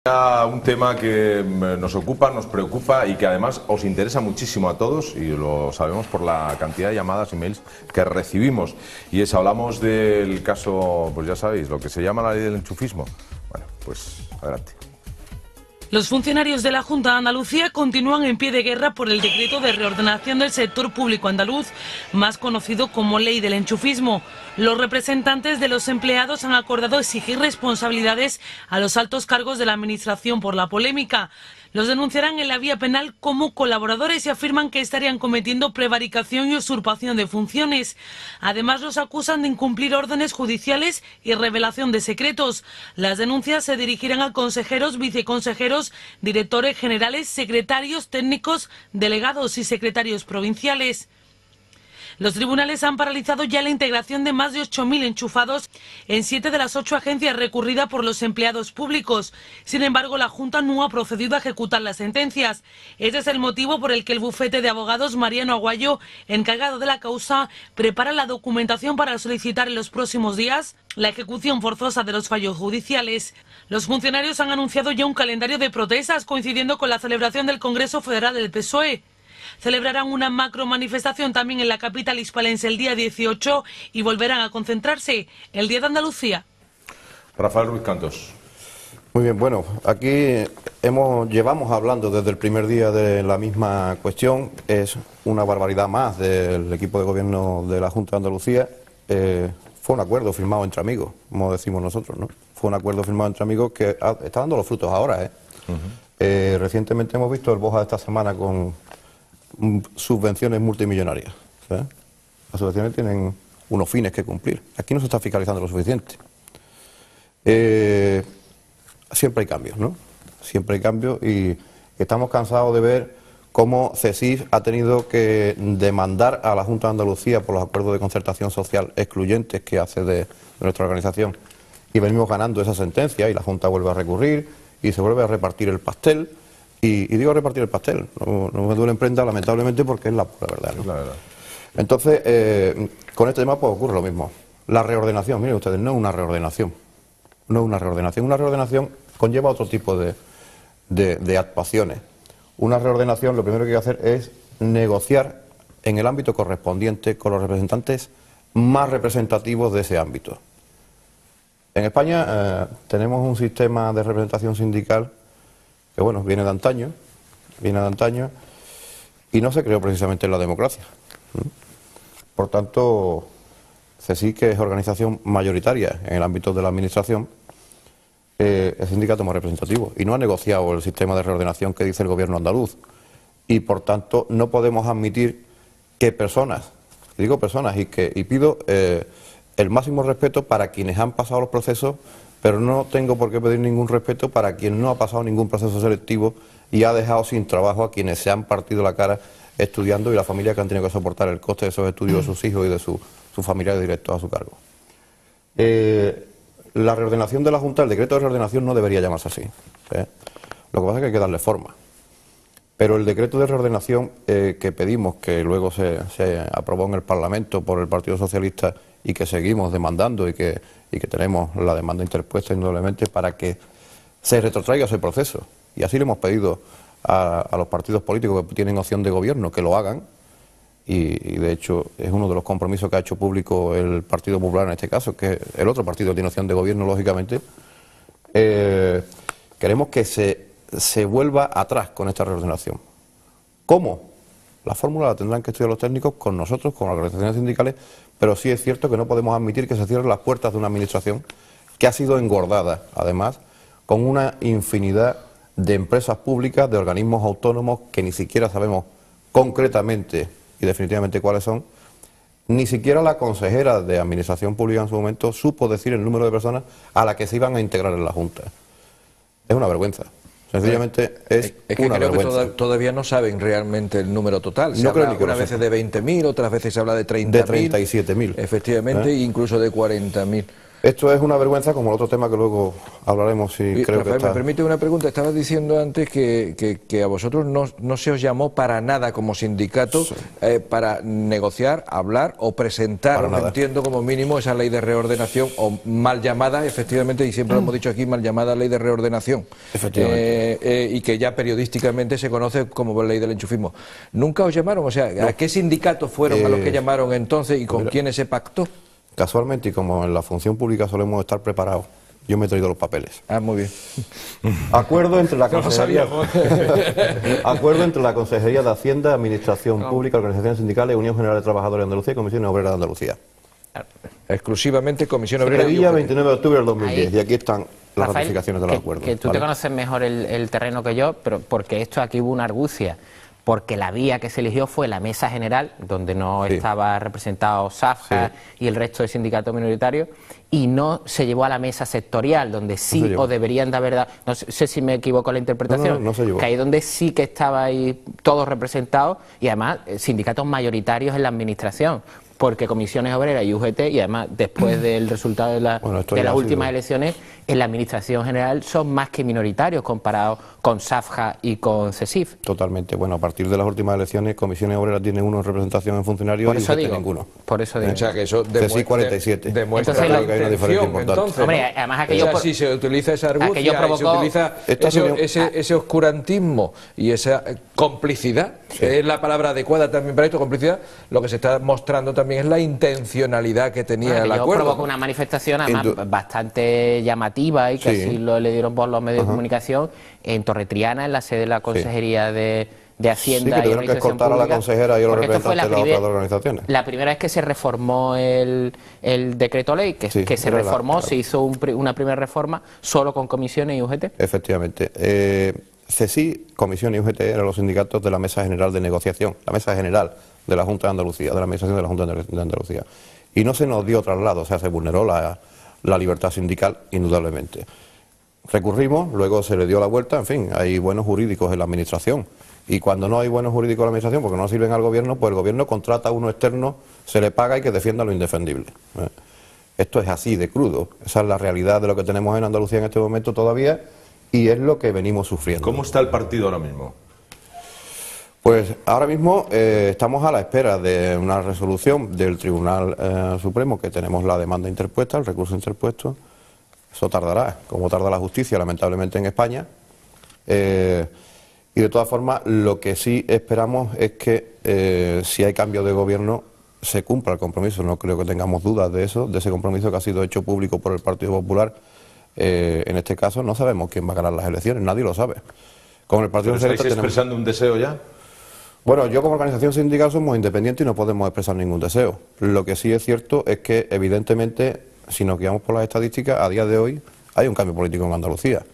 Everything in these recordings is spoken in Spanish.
Un tema que nos ocupa, nos preocupa y que además os interesa muchísimo a todos, y lo sabemos por la cantidad de llamadas y mails que recibimos, y hablamos del caso, pues ya sabéis, lo que se llama la ley del enchufismo. Bueno, pues adelante. Los funcionarios de la Junta de Andalucía continúan en pie de guerra por el decreto de reordenación del sector público andaluz, más conocido como Ley del Enchufismo. Los representantes de los empleados han acordado exigir responsabilidades a los altos cargos de la Administración por la polémica. Los denunciarán en la vía penal como colaboradores y afirman que estarían cometiendo prevaricación y usurpación de funciones. Además, los acusan de incumplir órdenes judiciales y revelación de secretos. Las denuncias se dirigirán a consejeros, viceconsejeros, directores generales, secretarios técnicos, delegados y secretarios provinciales. Los tribunales han paralizado ya la integración de más de 8.000 enchufados en 7 de las 8 agencias recurridas por los empleados públicos. Sin embargo, la Junta no ha procedido a ejecutar las sentencias. Ese es el motivo por el que el bufete de abogados Mariano Aguayo, encargado de la causa, prepara la documentación para solicitar en los próximos días la ejecución forzosa de los fallos judiciales. Los funcionarios han anunciado ya un calendario de protestas coincidiendo con la celebración del Congreso Federal del PSOE. Celebrarán una macro manifestación también en la capital hispalense el día 18 y volverán a concentrarse el Día de Andalucía. Rafael Ruiz Cantos. Muy bien, bueno, aquí llevamos hablando desde el primer día de la misma cuestión. Es una barbaridad más del equipo de gobierno de la Junta de Andalucía. Fue un acuerdo firmado entre amigos, como decimos nosotros, ¿no? Fue un acuerdo firmado entre amigos que está dando los frutos ahora, Recientemente hemos visto el Boja de esta semana con subvenciones multimillonarias. ¿Sabes? Las subvenciones tienen unos fines que cumplir. Aquí no se está fiscalizando lo suficiente. Siempre hay cambios, ¿no? Siempre hay cambios y estamos cansados de ver cómo CESIF ha tenido que demandar a la Junta de Andalucía por los acuerdos de concertación social excluyentes que hace de nuestra organización. Y venimos ganando esa sentencia y la Junta vuelve a recurrir y se vuelve a repartir el pastel. Y digo repartir el pastel, no me duele en prenda, lamentablemente, porque es la pura verdad, ¿no? La verdad. Entonces, con este tema pues ocurre lo mismo. La reordenación, miren ustedes, no es una reordenación. No es una reordenación. Una reordenación conlleva otro tipo de actuaciones. Una reordenación, lo primero que hay que hacer es negociar en el ámbito correspondiente con los representantes más representativos de ese ámbito. En España tenemos un sistema de representación sindical que bueno, viene de antaño, y no se creó precisamente en la democracia. Por tanto, CESIF, que es organización mayoritaria en el ámbito de la administración, es sindicato más representativo y no ha negociado el sistema de reordenación que dice el gobierno andaluz. Y por tanto no podemos admitir que personas, digo personas, y pido el máximo respeto para quienes han pasado los procesos, pero no tengo por qué pedir ningún respeto para quien no ha pasado ningún proceso selectivo y ha dejado sin trabajo a quienes se han partido la cara estudiando y la familia que han tenido que soportar el coste de esos estudios de sus hijos y de sus familiares directos a su cargo. La reordenación de la Junta, el decreto de reordenación no debería llamarse así. Lo que pasa es que hay que darle forma. Pero el decreto de reordenación que pedimos, que luego se aprobó en el Parlamento por el Partido Socialista y que seguimos demandando y que tenemos la demanda interpuesta indudablemente para que se retrotraiga ese proceso. Y así le hemos pedido a los partidos políticos que tienen opción de gobierno que lo hagan. Y de hecho es uno de los compromisos que ha hecho público el Partido Popular en este caso, que el otro partido que tiene opción de gobierno, lógicamente. Queremos que se vuelva atrás con esta reordenación. ¿Cómo? La fórmula la tendrán que estudiar los técnicos con nosotros, con las organizaciones sindicales, pero sí es cierto que no podemos admitir que se cierren las puertas de una administración que ha sido engordada, además, con una infinidad de empresas públicas, de organismos autónomos que ni siquiera sabemos concretamente y definitivamente cuáles son. Ni siquiera la consejera de Administración Pública en su momento supo decir el número de personas a las que se iban a integrar en la Junta. Es una vergüenza. Sencillamente es que una creo vergüenza. Que todavía no saben realmente el número total. Se No habla creo ni que unas lo veces sepan. de 20.000, otras veces se habla de 30.000. De 37.000. Efectivamente, incluso de 40.000. Esto es una vergüenza, como el otro tema que luego hablaremos. Y, creo Rafael, que está... me permite una pregunta. Estabas diciendo antes que a vosotros no se os llamó para nada como sindicato para negociar, hablar o presentar, entiendo como mínimo, esa ley de reordenación, o mal llamada, efectivamente, y siempre lo hemos dicho aquí, mal llamada ley de reordenación. Efectivamente. Y que ya periodísticamente se conoce como ley del enchufismo. ¿Nunca os llamaron? O sea, ¿a qué sindicatos fueron a los que llamaron entonces y con quiénes se pactó? Casualmente, y como en la función pública solemos estar preparados, yo me he traído los papeles. Ah, muy bien. Acuerdo entre la Consejería, acuerdo entre la Consejería de Hacienda, Administración Pública, Organizaciones Sindicales, Unión General de Trabajadores de Andalucía y Comisiones Obreras de Andalucía. Exclusivamente Comisión Obrera. Sevilla, 29 de octubre del 2010. Ahí. Y aquí están las Rafael, ratificaciones de los acuerdos. Que tú te conoces mejor el terreno que yo, pero porque esto aquí hubo una argucia. Porque la vía que se eligió fue la mesa general, donde no estaba representado SAFJA y el resto de sindicatos minoritarios, y no se llevó a la mesa sectorial, donde sí o deberían de haber dado, no sé si me equivoco en la interpretación, no se llevó. Que ahí donde sí que estaba ahí todos representados, y además sindicatos mayoritarios en la administración, porque Comisiones Obreras y UGT, y además después del resultado de las últimas elecciones, en la Administración General son más que minoritarios comparados con SAFJA y con CESIF. Totalmente. Bueno, a partir de las últimas elecciones, Comisiones Obreras tiene uno en representación en funcionarios por eso y digo, ninguno. Por eso digo. O sea, que eso CESIF 47. demuestra entonces, la que hay una diferencia importante. Entonces, hombre, además aquello si se utiliza esa argucia, provocó, se utiliza ese oscurantismo y esa complicidad, que es la palabra adecuada también para esto, complicidad, lo que se está mostrando también es la intencionalidad que tenía el acuerdo. Provocó una manifestación además bastante llamativa y que así lo le dieron por los medios de comunicación en Torretriana, en la sede de la Consejería de Hacienda. Sí, que tuvieron que escoltar a la consejera y a los representantes de las otras organizaciones. La primera vez que se reformó el decreto ley, que se reformó, se hizo una primera reforma solo con comisiones y UGT. Efectivamente. CESI, Comisión y UGT eran los sindicatos de la Mesa General de Negociación, la Mesa General de la Junta de Andalucía, de la Administración de la Junta de Andalucía. Y no se nos dio traslado, o sea, se vulneró la libertad sindical, indudablemente. Recurrimos, luego se le dio la vuelta, en fin, hay buenos jurídicos en la Administración. Y cuando no hay buenos jurídicos en la Administración, porque no sirven al Gobierno, pues el Gobierno contrata a uno externo, se le paga y que defienda lo indefendible. Esto es así de crudo. Esa es la realidad de lo que tenemos en Andalucía en este momento todavía y es lo que venimos sufriendo. ¿Cómo está el partido ahora mismo? Pues ahora mismo estamos a la espera de una resolución del Tribunal Supremo, que tenemos la demanda interpuesta, el recurso interpuesto. Eso tardará, como tarda la justicia, lamentablemente, en España. Y de todas formas, lo que sí esperamos es que si hay cambio de gobierno se cumpla el compromiso. No creo que tengamos dudas de eso, de ese compromiso que ha sido hecho público por el Partido Popular. En este caso no sabemos quién va a ganar las elecciones, nadie lo sabe. Con el Partido Socialista ¿estáis expresando un deseo ya? Bueno, yo como organización sindical somos independientes y no podemos expresar ningún deseo. Lo que sí es cierto es que evidentemente, si nos guiamos por las estadísticas, a día de hoy hay un cambio político en Andalucía.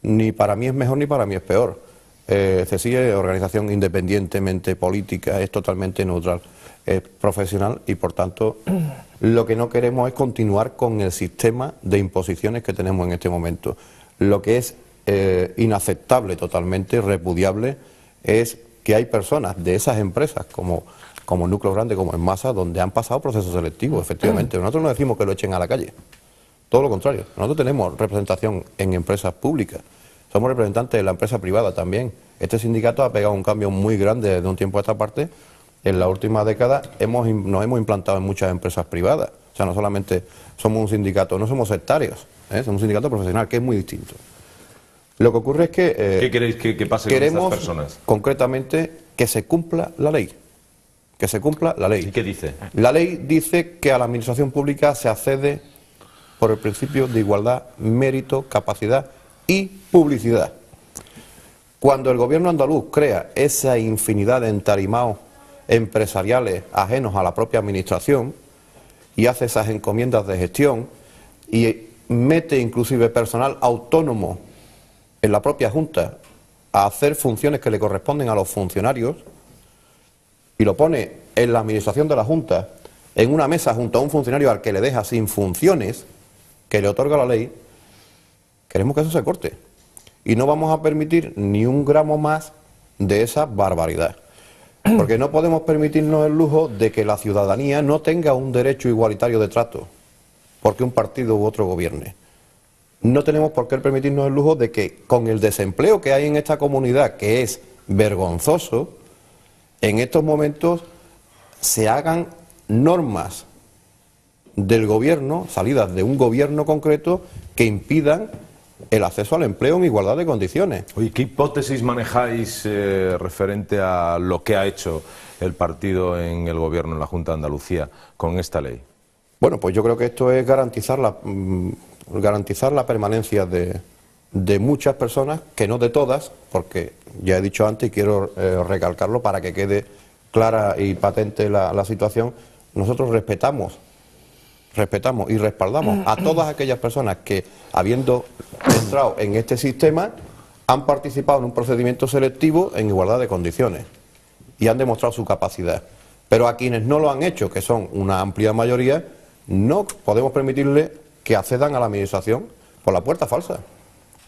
Ni para mí es mejor ni para mí es peor. CESI es organización independientemente política, es totalmente neutral, es profesional y por tanto lo que no queremos es continuar con el sistema de imposiciones que tenemos en este momento. Lo que es inaceptable, totalmente repudiable, es que hay personas de esas empresas como Núcleo Grande, como en Masa, donde han pasado procesos selectivos, efectivamente. Nosotros no decimos que lo echen a la calle, todo lo contrario. Nosotros tenemos representación en empresas públicas. Somos representantes de la empresa privada también. Este sindicato ha pegado un cambio muy grande desde un tiempo a esta parte. En la última década nos hemos implantado en muchas empresas privadas. O sea, no solamente somos un sindicato, no somos sectarios, somos un sindicato profesional, que es muy distinto. Lo que ocurre es que ¿qué queréis que pase con estas personas? Queremos concretamente que se cumpla la ley. Que se cumpla la ley. ¿Y qué dice? La ley dice que a la administración pública se accede por el principio de igualdad, mérito, capacidad y publicidad. Cuando el gobierno andaluz crea esa infinidad de entarimados empresariales ajenos a la propia administración y hace esas encomiendas de gestión y mete inclusive personal autónomo en la propia Junta a hacer funciones que le corresponden a los funcionarios y lo pone en la administración de la Junta en una mesa junto a un funcionario al que le deja sin funciones que le otorga la ley, queremos que eso se corte y no vamos a permitir ni un gramo más de esa barbaridad, porque no podemos permitirnos el lujo de que la ciudadanía no tenga un derecho igualitario de trato, porque un partido u otro gobierne. No tenemos por qué permitirnos el lujo de que con el desempleo que hay en esta comunidad, que es vergonzoso, en estos momentos se hagan normas del gobierno, salidas de un gobierno concreto, que impidan el acceso al empleo en igualdad de condiciones. Oye, ¿qué hipótesis manejáis referente a lo que ha hecho el partido en el gobierno, en la Junta de Andalucía, con esta ley? Bueno, pues yo creo que esto es garantizar la permanencia de muchas personas, que no de todas, porque ya he dicho antes y quiero recalcarlo para que quede clara y patente la situación. Nosotros respetamos y respaldamos a todas aquellas personas que, habiendo entrado en este sistema, han participado en un procedimiento selectivo en igualdad de condiciones y han demostrado su capacidad. Pero a quienes no lo han hecho, que son una amplia mayoría, no podemos permitirle que accedan a la administración por la puerta falsa.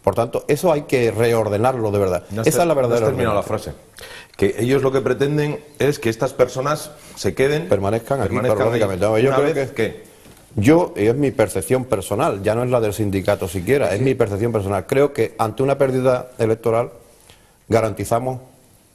Por tanto, eso hay que reordenarlo de verdad. Esa es la verdadera. No has terminado la frase. Que ellos lo que pretenden es que estas personas se queden, permanezcan aquí permanentemente. Yo creo que es mi percepción personal, ya no es la del sindicato siquiera, es mi percepción personal. Creo que ante una pérdida electoral garantizamos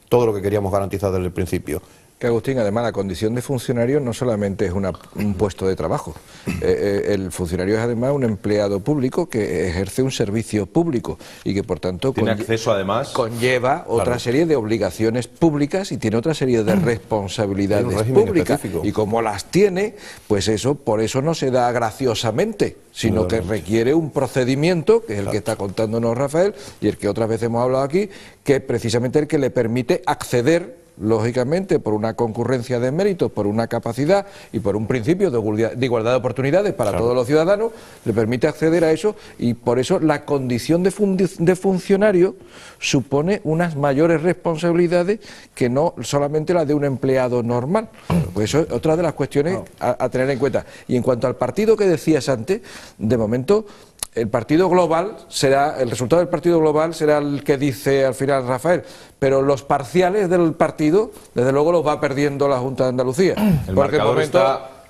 todo lo que queríamos garantizar desde el principio. Que Agustín, además la condición de funcionario no solamente es un puesto de trabajo, el funcionario es además un empleado público que ejerce un servicio público y que por tanto tiene acceso además, conlleva otra serie de obligaciones públicas y tiene otra serie de responsabilidades públicas, y como las tiene, pues eso, por eso no se da graciosamente, sino que requiere un procedimiento, que es el que está contándonos Rafael y el que otras veces hemos hablado aquí, que es precisamente el que le permite acceder, lógicamente, por una concurrencia de méritos, por una capacidad y por un principio de igualdad de oportunidades para todos los ciudadanos, le permite acceder a eso, y por eso la condición de funcionario supone unas mayores responsabilidades que no solamente la de un empleado normal. Pues eso es otra de las cuestiones a tener en cuenta. Y en cuanto al partido que decías antes, de momento el partido global será, el resultado del partido global será el que dice al final Rafael, pero los parciales del partido, desde luego, los va perdiendo la Junta de Andalucía. Porque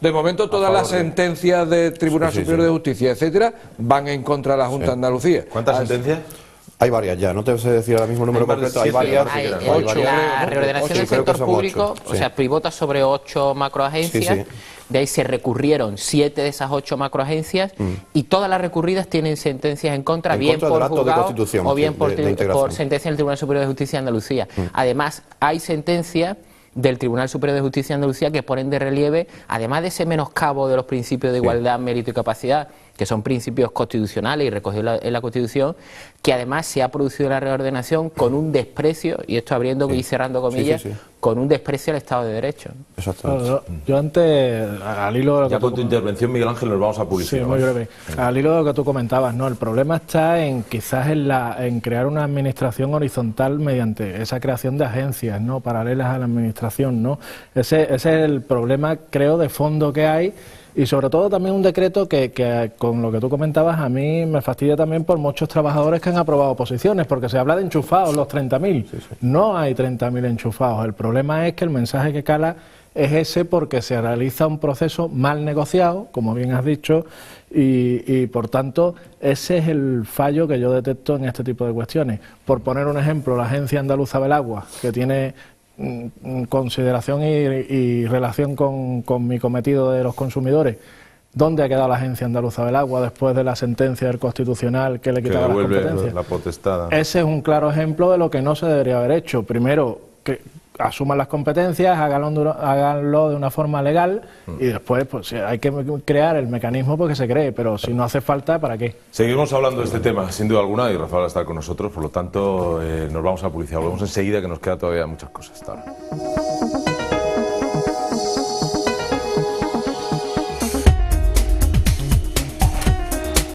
de momento todas las sentencias del Tribunal Superior de Justicia, etcétera, van en contra de la Junta de Andalucía. ¿Cuántas sentencias? Hay varias ya, no te sé decir ahora mismo el número concreto, hay varias. La reordenación del sector público, o sea, pivota sobre 8 macroagencias. De ahí se recurrieron 7 de esas 8 macroagencias y todas las recurridas tienen sentencias en contra, bien por juzgado o bien por sentencia del Tribunal Superior de Justicia de Andalucía. Además, hay sentencias del Tribunal Superior de Justicia de Andalucía que ponen de relieve, además de ese menoscabo de los principios de igualdad, mérito y capacidad, que son principios constitucionales y recogidos en la Constitución, que además se ha producido la reordenación con un desprecio, y esto abriendo y cerrando comillas, con un desprecio al Estado de Derecho. Exactamente. Yo antes, al hilo de lo que ya con tu intervención, Miguel Ángel, nos vamos a publicidad. Sí, muy breve. Al hilo de lo que tú comentabas, ¿no? El problema está en quizás en crear una administración horizontal mediante esa creación de agencias, ¿no?, paralelas a la administración, ¿no? Ese es el problema, creo, de fondo que hay. Y sobre todo también un decreto que con lo que tú comentabas, a mí me fastidia también por muchos trabajadores que han aprobado oposiciones, porque se habla de enchufados, los 30.000. No hay 30.000 enchufados. El problema es que el mensaje que cala es ese, porque se realiza un proceso mal negociado, como bien has dicho, y por tanto ese es el fallo que yo detecto en este tipo de cuestiones. Por poner un ejemplo, la Agencia Andaluza del Agua, que tiene consideración y relación con mi cometido de los consumidores. ¿Dónde ha quedado la Agencia Andaluza del Agua después de la sentencia del Constitucional que le quitaba las competencias? La potestad. Ese es un claro ejemplo de lo que no se debería haber hecho. Primero, que asuman las competencias, háganlo de una forma legal, y después pues hay que crear el mecanismo porque se cree, pero si no hace falta, ¿para qué? Seguimos hablando de este tema, sin duda alguna, y Rafael va a estar con nosotros, por lo tanto nos vamos a publicidad. Volvemos enseguida, que nos queda todavía muchas cosas. Hasta ahora.